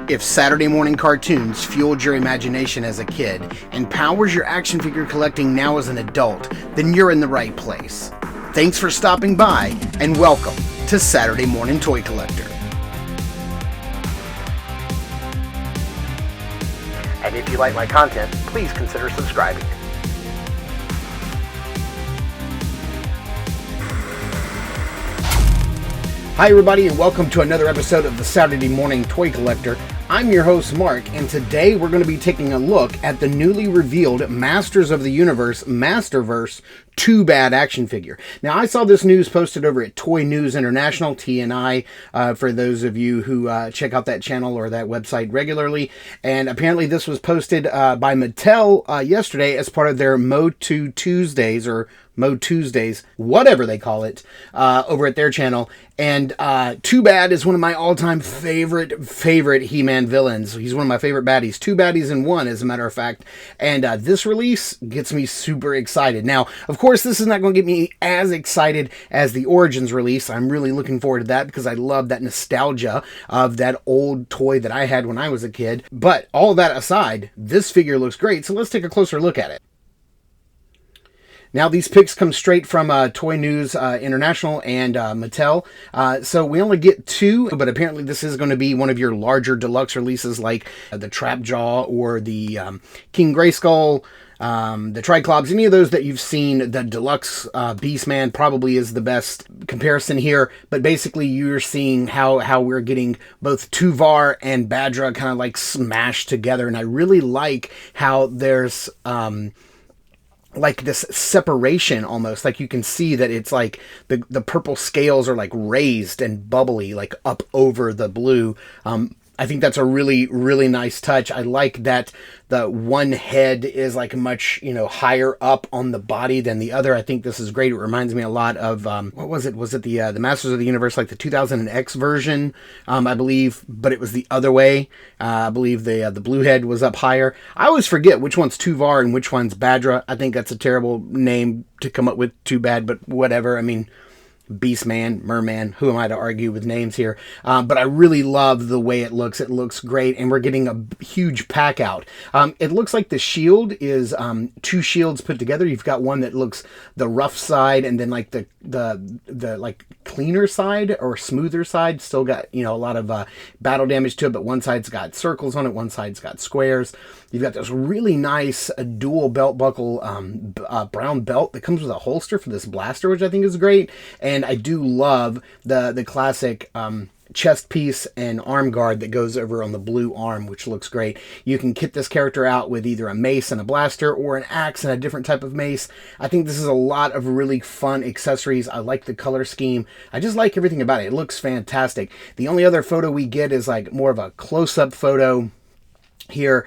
If Saturday morning cartoons fueled your imagination as a kid and powers your action figure collecting now as an adult, then you're in the right place. Thanks for stopping by, and welcome to Saturday Morning Toy Collector. And if you like my content, please consider subscribing. Hi everybody, and welcome to another episode of the Saturday Morning Toy Collector. I'm your host Mark, and today we're going to be taking a look at the newly revealed Masters of the Universe Masterverse Too Bad action figure. Now, I saw this news posted over at Toy News International, TNI, for those of you who check out that channel or that website regularly, and apparently this was posted by Mattel yesterday as part of their Mo2 Tuesdays, or Mo Tuesdays, whatever they call it, over at their channel. And Too Bad is one of my all-time favorite He-Man villains. He's one of my favorite baddies. Two baddies in one, as a matter of fact. And this release gets me super excited. Now, of course, this is not going to get me as excited as the Origins release. I'm really looking forward to that because I love that nostalgia of that old toy that I had when I was a kid. But all that aside, this figure looks great, so let's take a closer look at it. Now, these pics come straight from Toy News International and Mattel, so we only get two, but apparently this is going to be one of your larger deluxe releases like the Trap Jaw or the King Grayskull, the Triclops, any of those that you've seen. The Deluxe Beastman probably is the best comparison here, but basically you're seeing how we're getting both Tuvar and Badra kind of like smashed together, and I really like how there's like this separation almost, like you can see that it's like the purple scales are like raised and bubbly like up over the blue. I think that's a really, really nice touch. I like that the one head is like much, higher up on the body than the other. I think this is great. It reminds me a lot of, what was it? Was it the Masters of the Universe, like the 2000X version, I believe, but it was the other way. I believe the blue head was up higher. I always forget which one's Tuvar and which one's Badra. I think that's a terrible name to come up with, Too Bad, but whatever. I mean, Beastman, Merman, who am I to argue with names here? But I really love the way it looks. It looks great, and we're getting a huge pack out. It looks like the shield is two shields put together. You've got one that looks the rough side, and then like the like cleaner side or smoother side. Still got a lot of battle damage to it, but one side's got circles on it, one side's got squares. You've got this really nice dual belt buckle brown belt that comes with a holster for this blaster, which I think is great. And I do love the classic chest piece and arm guard that goes over on the blue arm, which looks great. You can kit this character out with either a mace and a blaster or an axe and a different type of mace. I think this is a lot of really fun accessories. I like the color scheme. I just like everything about it. It looks fantastic. The only other photo we get is like more of a close-up photo here,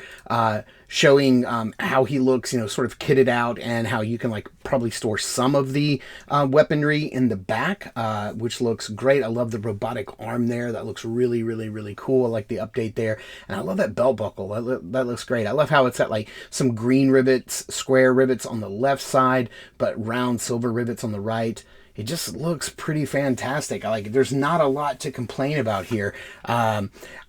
showing how he looks, sort of kitted out, and how you can like probably store some of the weaponry in the back, which looks great. I love the robotic arm there. That looks really, really, really cool. I like the update there, and I love that belt buckle. That looks great. I love how it's got like some green rivets, square rivets on the left side, but round silver rivets on the right. It just looks pretty fantastic. I like it. There's not a lot to complain about here.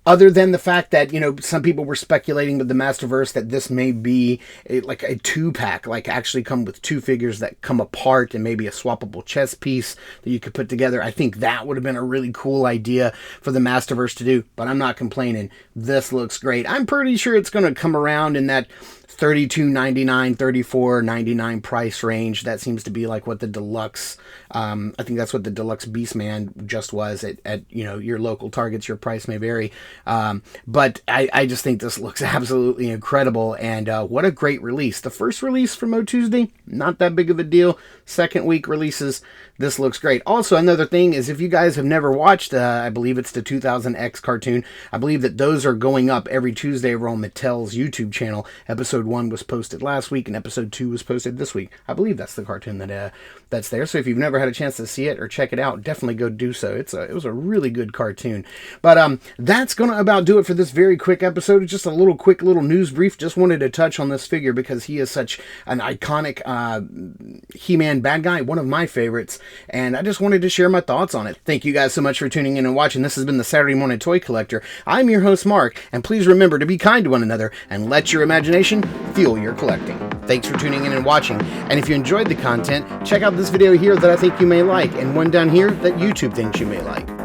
Other than the fact that, some people were speculating with the Masterverse that this may be like a two-pack, like actually come with two figures that come apart and maybe a swappable chest piece that you could put together. I think that would have been a really cool idea for the Masterverse to do, but I'm not complaining. This looks great. I'm pretty sure it's going to come around in that $32.99, $34.99 price range. That seems to be like what the Deluxe, I think that's what the Deluxe Beastman just was at your local Targets. Your price may vary. But I just think this looks absolutely incredible, and what a great release. The first release from Mo Tuesday, not that big of a deal. Second week releases, this looks great. Also, another thing is, if you guys have never watched, I believe it's the 2000X cartoon, I believe that those are going up every Tuesday over on Mattel's YouTube channel. Episode 1 was posted last week, and episode 2 was posted this week. I believe that's the cartoon that's there. So if you've never had a chance to see it or check it out, definitely go do so. It was a really good cartoon. But that's going to about do it for this very quick episode. Just a quick little news brief. Just wanted to touch on this figure because he is such an iconic He-Man bad guy, one of my favorites. and I just wanted to share my thoughts on it. Thank you guys so much for tuning in and watching. This has been the Saturday Morning Toy Collector. I'm your host, Mark, and please remember to be kind to one another and let your imagination fuel your collecting. Thanks for tuning in and watching, and if you enjoyed the content, check out this video here that I think you may like, and one down here that YouTube thinks you may like.